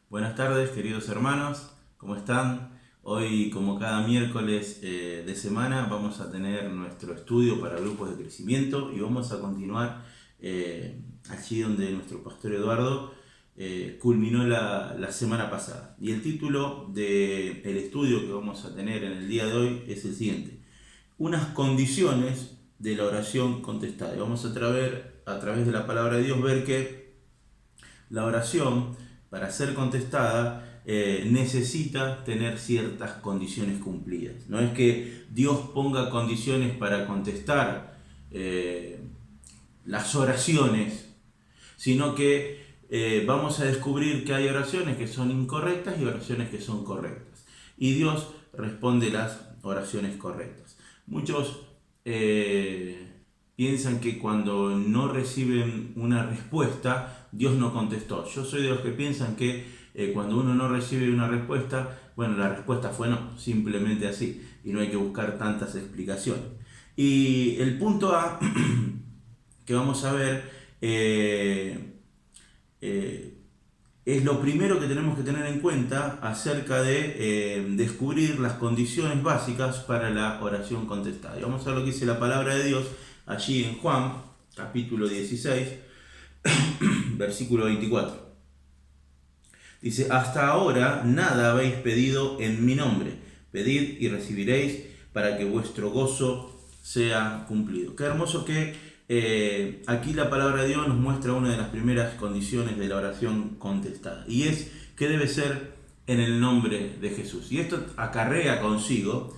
Buenas tardes, queridos hermanos, ¿cómo están? Hoy, como cada miércoles de semana, vamos a tener nuestro estudio para grupos de crecimiento y vamos a continuar allí donde nuestro pastor Eduardo culminó la semana pasada. Y el título del estudio que vamos a tener en el día de hoy es el siguiente: unas condiciones de la oración contestada. Y vamos a través de la palabra de Dios ver que la oración, para ser contestada, necesita tener ciertas condiciones cumplidas. No es que Dios ponga condiciones para contestar las oraciones, sino que vamos a descubrir que hay oraciones que son incorrectas y oraciones que son correctas. Y Dios responde las oraciones correctas. Muchos piensan que cuando no reciben una respuesta, Dios no contestó. Yo soy de los que piensan que cuando uno no recibe una respuesta, bueno, la respuesta fue no, simplemente así, y no hay que buscar tantas explicaciones. Y el punto A que vamos a ver es lo primero que tenemos que tener en cuenta acerca de descubrir las condiciones básicas para la oración contestada. Y vamos a ver lo que dice la palabra de Dios allí en Juan, capítulo 16, versículo 24. Dice: hasta ahora nada habéis pedido en mi nombre. Pedid y recibiréis, para que vuestro gozo sea cumplido. Qué hermoso que aquí la palabra de Dios nos muestra una de las primeras condiciones de la oración contestada, y es que debe ser en el nombre de Jesús. Y esto acarrea consigo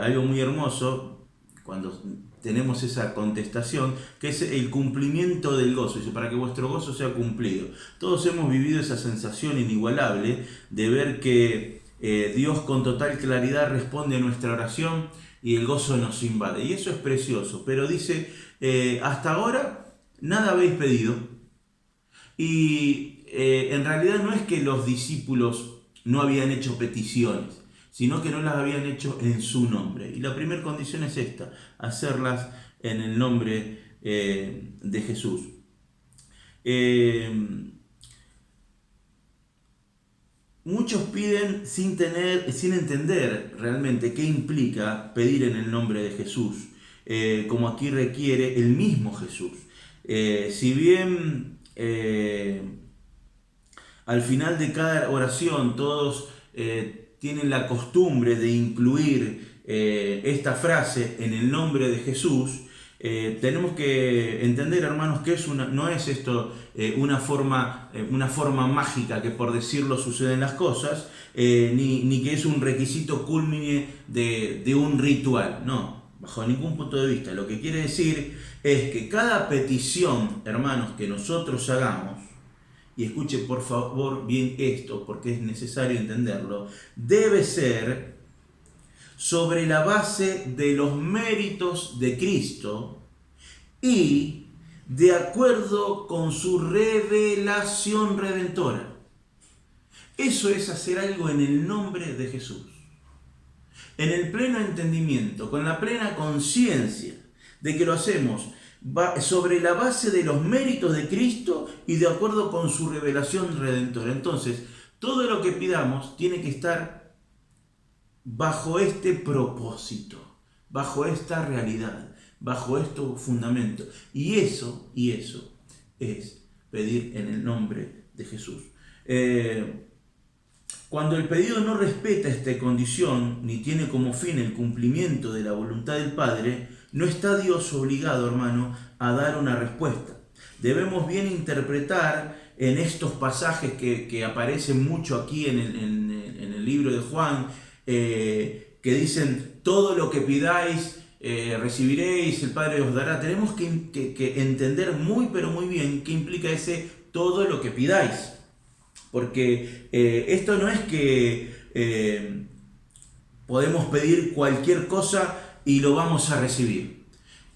algo muy hermoso cuando tenemos esa contestación, que es el cumplimiento del gozo. Dice: para que vuestro gozo sea cumplido. Todos hemos vivido esa sensación inigualable de ver que Dios con total claridad responde a nuestra oración y el gozo nos invade. Y eso es precioso. Pero dice: hasta ahora nada habéis pedido. Y en realidad no es que los discípulos no habían hecho peticiones, sino que no las habían hecho en su nombre. Y la primera condición es esta: hacerlas en el nombre de Jesús. Muchos piden sin entender realmente qué implica pedir en el nombre de Jesús, como aquí requiere el mismo Jesús. Si bien al final de cada oración todos tienen la costumbre de incluir esta frase en el nombre de Jesús, tenemos que entender, hermanos, que no es esto una forma mágica que por decirlo suceden las cosas, ni que es un requisito culmine de un ritual. No, bajo ningún punto de vista. Lo que quiere decir es que cada petición, hermanos, que nosotros hagamos, y escuche por favor bien esto, porque es necesario entenderlo, debe ser sobre la base de los méritos de Cristo y de acuerdo con su revelación redentora. Eso es hacer algo en el nombre de Jesús, en el pleno entendimiento, con la plena conciencia de que lo hacemos sobre la base de los méritos de Cristo y de acuerdo con su revelación redentora. Entonces, todo lo que pidamos tiene que estar bajo este propósito, bajo esta realidad, bajo estos fundamentos. Y eso es pedir en el nombre de Jesús. Cuando el pedido no respeta esta condición, ni tiene como fin el cumplimiento de la voluntad del Padre, no está Dios obligado, hermano, a dar una respuesta. Debemos bien interpretar en estos pasajes que aparecen mucho aquí en el libro de Juan, que dicen: todo lo que pidáis recibiréis, el Padre os dará. Tenemos que entender muy pero muy bien qué implica ese todo lo que pidáis. Porque esto no es que podemos pedir cualquier cosa y lo vamos a recibir.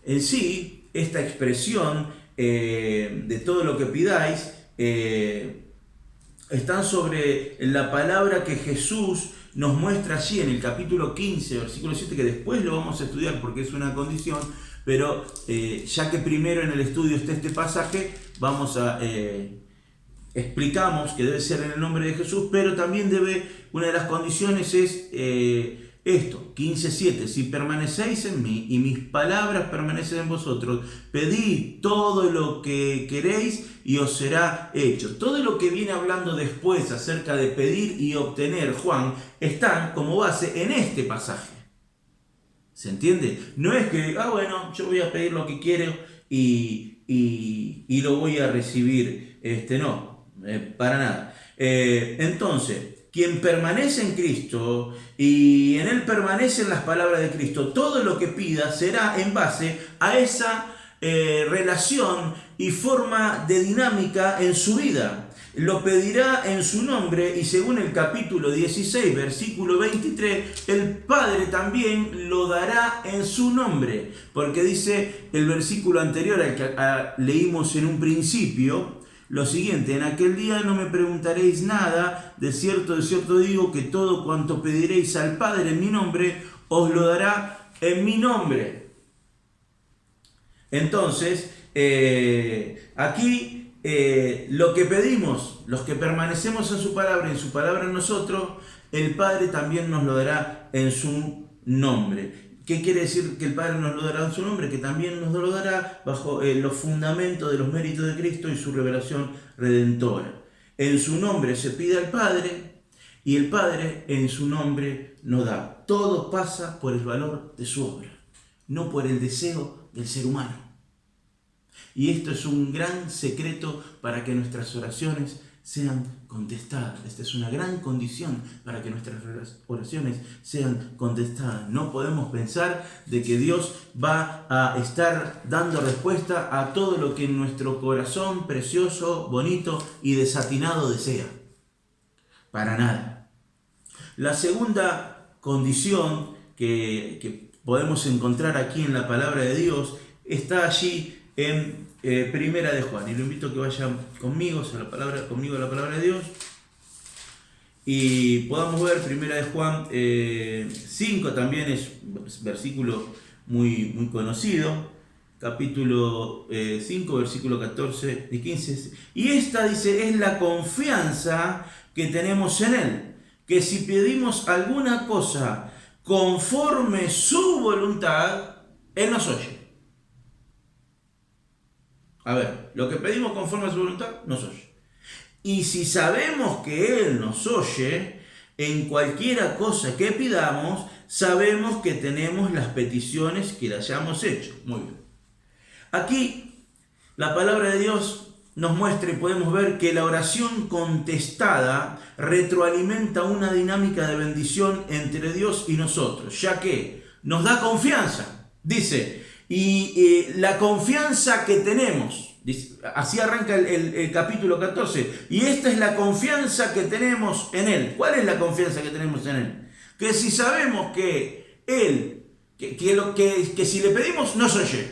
En sí, esta expresión de todo lo que pidáis están sobre la palabra que Jesús nos muestra allí en el capítulo 15, versículo 7, que después lo vamos a estudiar porque es una condición, pero ya que primero en el estudio está este pasaje, vamos a explicamos que debe ser en el nombre de Jesús, pero también una de las condiciones es esto, 15:7, si permanecéis en mí y mis palabras permanecen en vosotros, pedid todo lo que queréis y os será hecho. Todo lo que viene hablando después acerca de pedir y obtener Juan está como base en este pasaje. ¿Se entiende? No es que, bueno, yo voy a pedir lo que quiero y lo voy a recibir. No, para nada. Entonces, quien permanece en Cristo y en él permanecen las palabras de Cristo, todo lo que pida será en base a esa relación y forma de dinámica en su vida. Lo pedirá en su nombre y según el capítulo 16, versículo 23, el Padre también lo dará en su nombre. Porque dice el versículo anterior al que leímos en un principio, lo siguiente: en aquel día no me preguntaréis nada, de cierto digo que todo cuanto pediréis al Padre en mi nombre, os lo dará en mi nombre. Entonces, aquí lo que pedimos, los que permanecemos en su palabra y en su palabra en nosotros, el Padre también nos lo dará en su nombre. ¿Qué quiere decir que el Padre nos lo dará en su nombre? Que también nos lo dará bajo los fundamentos de los méritos de Cristo y su revelación redentora. En su nombre se pide al Padre y el Padre en su nombre nos da. Todo pasa por el valor de su obra, no por el deseo del ser humano. Y esto es un gran secreto para que nuestras oraciones sean contestadas. Esta es una gran condición para que nuestras oraciones sean contestadas. No podemos pensar de que Dios va a estar dando respuesta a todo lo que nuestro corazón precioso, bonito y desatinado desea. Para nada. La segunda condición que podemos encontrar aquí en la palabra de Dios está allí en Primera de Juan, y lo invito a que vayan conmigo a la palabra de Dios y podamos ver Primera de Juan 5, también es versículo muy conocido, capítulo 5, versículo 14 y 15, y esta dice: es la confianza que tenemos en Él, que si pedimos alguna cosa conforme su voluntad, Él nos oye. A ver, lo que pedimos conforme a su voluntad, nos oye. Y si sabemos que Él nos oye, en cualquiera cosa que pidamos, sabemos que tenemos las peticiones que le hayamos hecho. Muy bien. Aquí, la palabra de Dios nos muestra y podemos ver que la oración contestada retroalimenta una dinámica de bendición entre Dios y nosotros, ya que nos da confianza. Dice: y la confianza que tenemos, así arranca el capítulo 14, y esta es la confianza que tenemos en Él. ¿Cuál es la confianza que tenemos en Él? Que si sabemos que Él, que si le pedimos nos oye.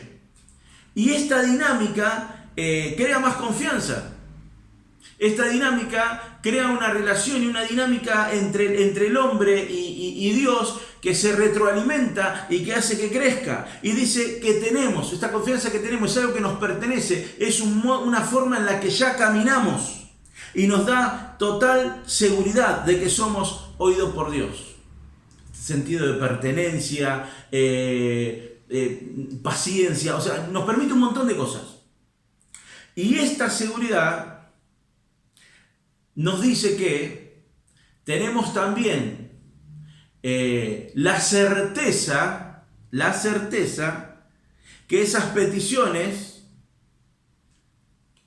Y esta dinámica crea más confianza. Esta dinámica crea una relación y una dinámica entre el hombre y Dios, que se retroalimenta y que hace que crezca. Y dice que tenemos, esta confianza que tenemos es algo que nos pertenece, es una forma en la que ya caminamos y nos da total seguridad de que somos oídos por Dios. Sentido de pertenencia, paciencia, o sea, nos permite un montón de cosas. Y esta seguridad nos dice que tenemos también la certeza que esas peticiones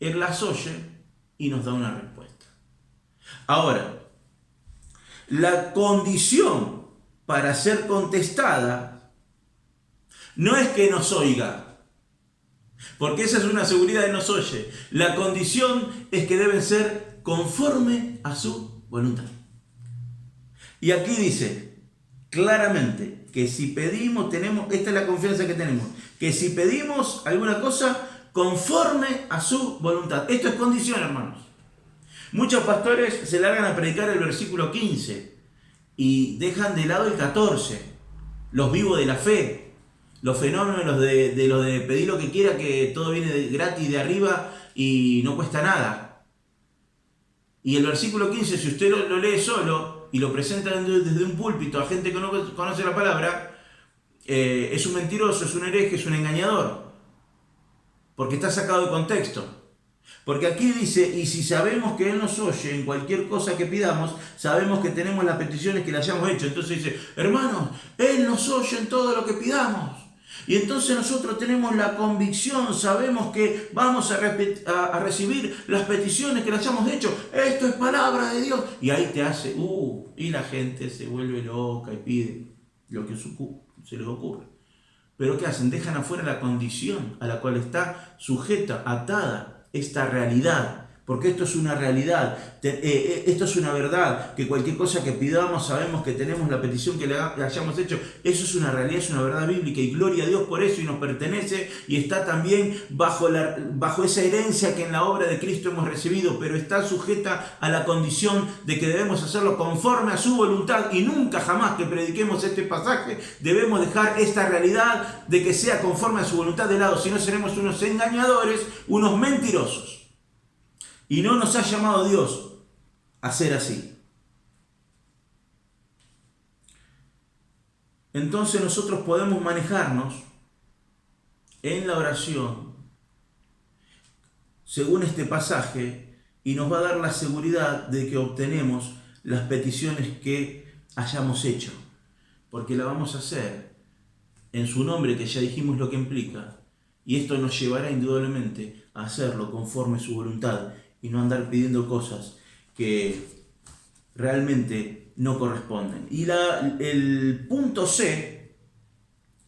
Él las oye y nos da una respuesta. Ahora, la condición para ser contestada no es que nos oiga, porque esa es una seguridad de nos oye. La condición es que deben ser conforme a su voluntad. Y aquí dice claramente que si pedimos, esta es la confianza que tenemos, que si pedimos alguna cosa conforme a su voluntad. Esto es condición, hermanos. Muchos pastores se largan a predicar el versículo 15 y dejan de lado el 14, los vivos de la fe, los fenómenos de pedir lo que quiera, que todo viene gratis de arriba y no cuesta nada. Y el versículo 15, si usted lo lee solo y lo presenta desde un púlpito a gente que no conoce la palabra, es un mentiroso, es un hereje, es un engañador, porque está sacado de contexto. Porque aquí dice, y si sabemos que Él nos oye en cualquier cosa que pidamos, sabemos que tenemos las peticiones que le hayamos hecho. Entonces dice, hermanos, Él nos oye en todo lo que pidamos. Y entonces nosotros tenemos la convicción, sabemos que vamos a recibir las peticiones que le hayamos hecho. Esto es palabra de Dios. Y ahí te hace, y la gente se vuelve loca y pide lo que se les ocurre. Pero ¿qué hacen? Dejan afuera la condición a la cual está sujeta, atada esta realidad. Porque esto es una realidad, esto es una verdad, que cualquier cosa que pidamos sabemos que tenemos la petición que le hayamos hecho. Eso es una realidad, es una verdad bíblica y gloria a Dios por eso y nos pertenece y está también bajo esa herencia que en la obra de Cristo hemos recibido, pero está sujeta a la condición de que debemos hacerlo conforme a su voluntad y nunca jamás que prediquemos este pasaje debemos dejar esta realidad de que sea conforme a su voluntad de lado, si no seremos unos engañadores, unos mentirosos. Y no nos ha llamado Dios a ser así. Entonces nosotros podemos manejarnos en la oración según este pasaje y nos va a dar la seguridad de que obtenemos las peticiones que hayamos hecho. Porque la vamos a hacer en su nombre, que ya dijimos lo que implica. Y esto nos llevará indudablemente a hacerlo conforme a su voluntad. Y no andar pidiendo cosas que realmente no corresponden. Y el punto C,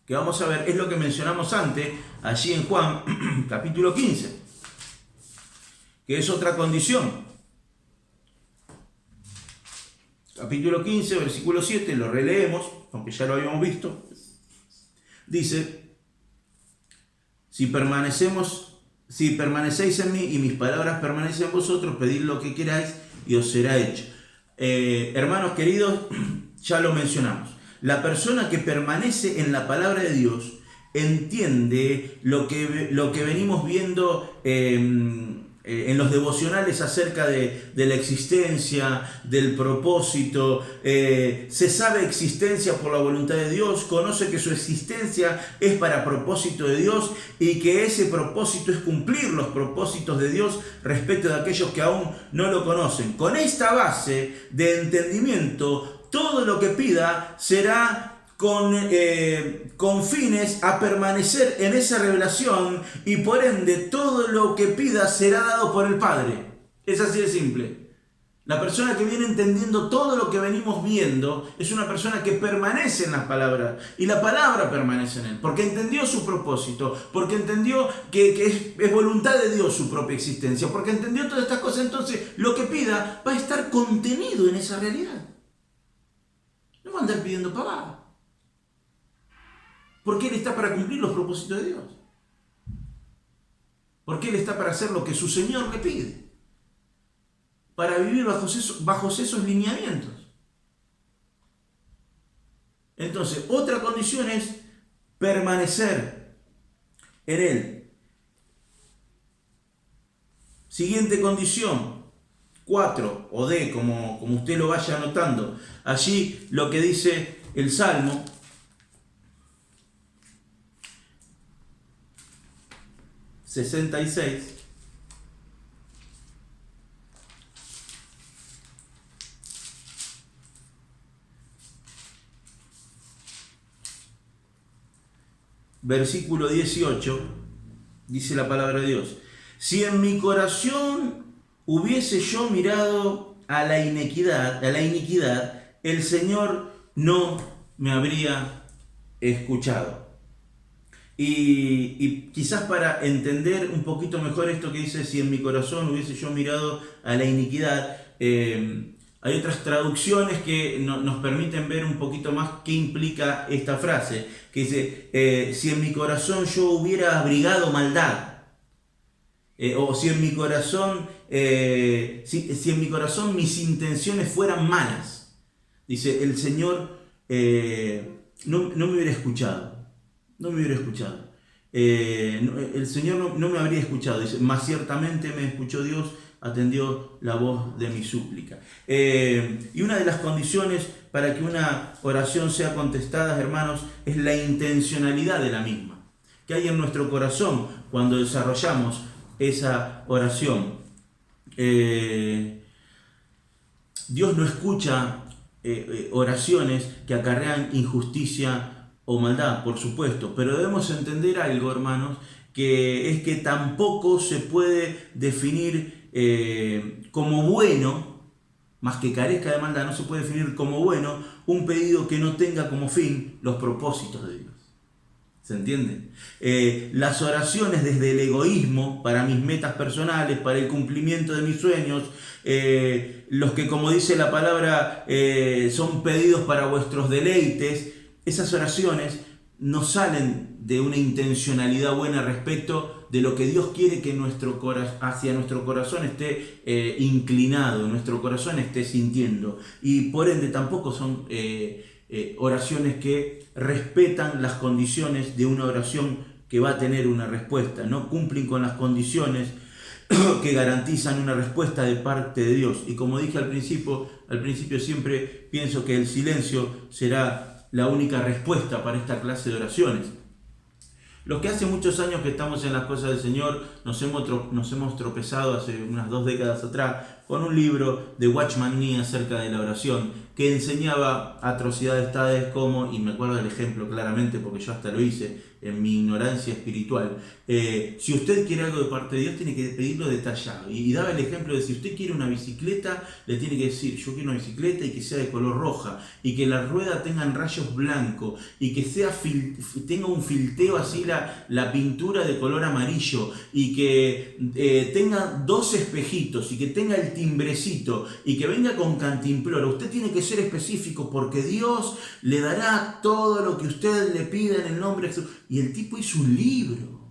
que vamos a ver, es lo que mencionamos antes, allí en Juan, capítulo 15, que es otra condición. Capítulo 15, versículo 7, lo releemos, aunque ya lo habíamos visto. Dice, si permanecéis en mí y mis palabras permanecen en vosotros, pedid lo que queráis y os será hecho. Hermanos queridos, ya lo mencionamos. La persona que permanece en la palabra de Dios entiende lo que venimos viendo en los devocionales acerca de la existencia, del propósito. Se sabe existencia por la voluntad de Dios, conoce que su existencia es para propósito de Dios y que ese propósito es cumplir los propósitos de Dios respecto de aquellos que aún no lo conocen. Con esta base de entendimiento, todo lo que pida será con fines a permanecer en esa revelación y por ende todo lo que pida será dado por el Padre. Es así de simple. La persona que viene entendiendo todo lo que venimos viendo es una persona que permanece en las palabras y la palabra permanece en él, porque entendió su propósito, porque entendió que es voluntad de Dios su propia existencia, porque entendió todas estas cosas. Entonces lo que pida va a estar contenido en esa realidad. No va a andar pidiendo pavada. Porque Él está para cumplir los propósitos de Dios. Porque Él está para hacer lo que su Señor le pide. Para vivir bajo esos lineamientos. Entonces, otra condición es permanecer en Él. Siguiente condición, 4 o D, como usted lo vaya anotando. Allí lo que dice el Salmo. ...66... versículo 18... dice la palabra de Dios: si en mi corazón hubiese yo mirado a la iniquidad, el Señor no me habría escuchado. Y quizás para entender un poquito mejor esto que dice, si en mi corazón hubiese yo mirado a la iniquidad, hay otras traducciones que nos permiten ver un poquito más qué implica esta frase, que dice, si en mi corazón yo hubiera abrigado maldad, o si en mi corazón, si en mi corazón mis intenciones fueran malas. Dice, el Señor no me hubiera escuchado. No me hubiera escuchado. El Señor no me habría escuchado. Dice, más ciertamente me escuchó Dios atendió la voz de mi súplica. Y una de las condiciones para que una oración sea contestada, hermanos, es la intencionalidad de la misma. Que hay en nuestro corazón cuando desarrollamos esa oración. Dios no escucha oraciones que acarrean injusticia o maldad, por supuesto, pero debemos entender algo, hermanos, que es que tampoco se puede definir como bueno, más que carezca de maldad, no se puede definir como bueno un pedido que no tenga como fin los propósitos de Dios. ¿Se entiende? Las oraciones desde el egoísmo, para mis metas personales, para el cumplimiento de mis sueños, los que, como dice la palabra, son pedidos para vuestros deleites, esas oraciones no salen de una intencionalidad buena respecto de lo que Dios quiere que hacia nuestro corazón esté inclinado, nuestro corazón esté sintiendo. Y por ende tampoco son oraciones que respetan las condiciones de una oración que va a tener una respuesta, no cumplen con las condiciones que garantizan una respuesta de parte de Dios. Y como dije al principio siempre pienso que el silencio será la única respuesta para esta clase de oraciones. Los que hace muchos años que estamos en las cosas del Señor nos hemos tropezado hace unas 2 décadas atrás con un libro de Watchman Nee acerca de la oración que enseñaba atrocidades tales como, y me acuerdo del ejemplo claramente porque yo hasta lo hice en mi ignorancia espiritual, si usted quiere algo de parte de Dios tiene que pedirlo detallado, y daba el ejemplo de si usted quiere una bicicleta le tiene que decir yo quiero una bicicleta y que sea de color roja y que la rueda tengan rayos blancos y que tenga un filteo así la pintura de color amarillo y que tenga 2 espejitos y que tenga el timbrecito y que venga con cantimplora. Usted tiene que ser específico porque Dios le dará todo lo que usted le pida en el nombre de Jesús. Y el tipo hizo un libro.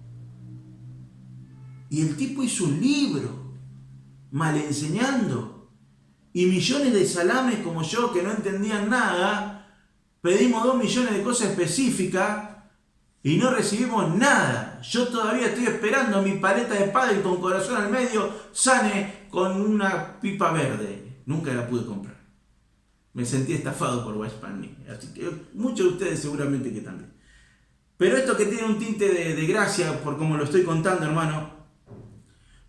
Mal enseñando. Y millones de salames como yo que no entendían nada, pedimos 2 millones de cosas específicas y no recibimos nada. Yo todavía estoy esperando mi paleta de pádel con corazón al medio sane con una pipa verde. Nunca la pude comprar. Me sentí estafado por Watchman Nee. Así que muchos de ustedes seguramente que también. Pero esto que tiene un tinte de gracia, por como lo estoy contando, hermano,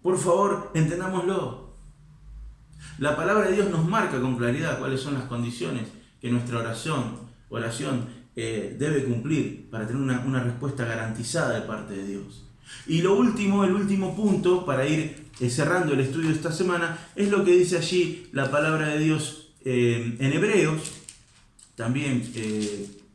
por favor, entendámoslo. La palabra de Dios nos marca con claridad cuáles son las condiciones que nuestra oración debe cumplir para tener una respuesta garantizada de parte de Dios. Y el último punto para ir cerrando el estudio de esta semana es lo que dice allí la palabra de Dios en Hebreos, también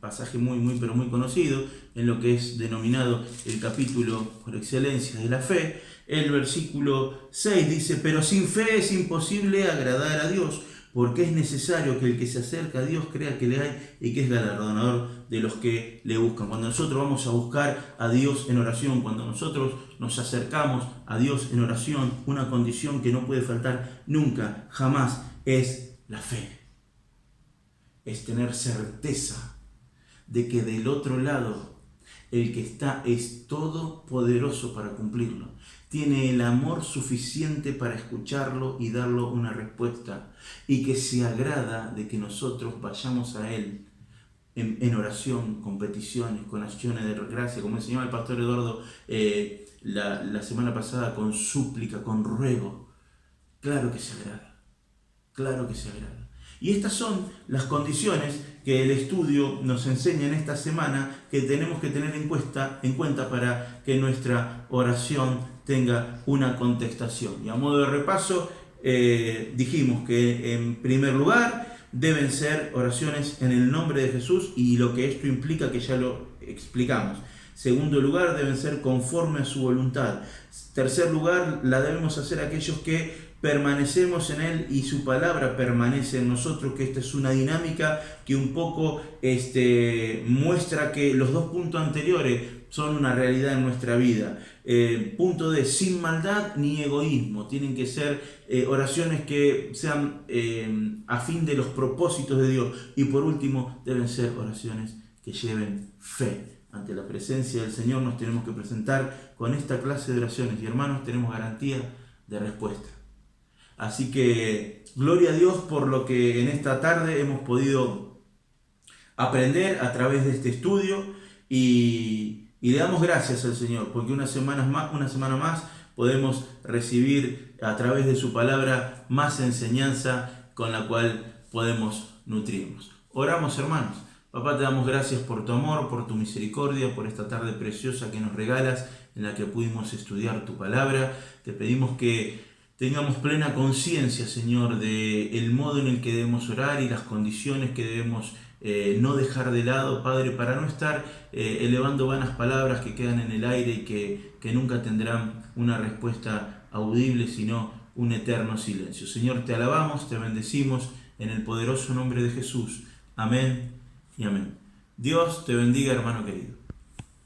pasaje muy pero muy conocido en lo que es denominado el capítulo por excelencia de la fe. El versículo 6 dice: pero sin fe es imposible agradar a Dios, porque es necesario que el que se acerca a Dios crea que le hay y que es galardonador de los que le buscan. Cuando nosotros vamos a buscar a Dios en oración, cuando nosotros nos acercamos a Dios en oración, una condición que no puede faltar nunca, jamás, es la fe. Es tener certeza de que del otro lado el que está es todopoderoso para cumplirlo. Tiene el amor suficiente para escucharlo y darlo una respuesta, y que se agrada de que nosotros vayamos a Él en oración, con peticiones, con acciones de gracia, como enseñaba el pastor Eduardo la semana pasada, con súplica, con ruego. Claro que se agrada, claro que se agrada. Y estas son las condiciones que el estudio nos enseña en esta semana que tenemos que tener en cuenta para que nuestra oración tenga una contestación. Y a modo de repaso, dijimos que en primer lugar deben ser oraciones en el nombre de Jesús y lo que esto implica, que ya lo explicamos. Segundo lugar, deben ser conforme a su voluntad. Tercer lugar, la debemos hacer aquellos que permanecemos en Él y su palabra permanece en nosotros, que esta es una dinámica que un poco muestra que los 2 puntos anteriores son una realidad en nuestra vida. Punto de sin maldad ni egoísmo. Tienen que ser oraciones que sean a fin de los propósitos de Dios. Y por último, deben ser oraciones que lleven fe. Ante la presencia del Señor nos tenemos que presentar con esta clase de oraciones y hermanos, tenemos garantía de respuesta. Así que gloria a Dios por lo que en esta tarde hemos podido aprender a través de este estudio y le damos gracias al Señor porque una semana más podemos recibir a través de su palabra más enseñanza con la cual podemos nutrirnos. Oramos, hermanos. Papá, te damos gracias por tu amor, por tu misericordia, por esta tarde preciosa que nos regalas en la que pudimos estudiar tu palabra. Te pedimos que tengamos plena conciencia, Señor, del modo en el que debemos orar y las condiciones que debemos no dejar de lado, Padre, para no estar elevando vanas palabras que quedan en el aire y que nunca tendrán una respuesta audible, sino un eterno silencio. Señor, te alabamos, te bendecimos en el poderoso nombre de Jesús. Amén y amén. Dios te bendiga, hermano querido.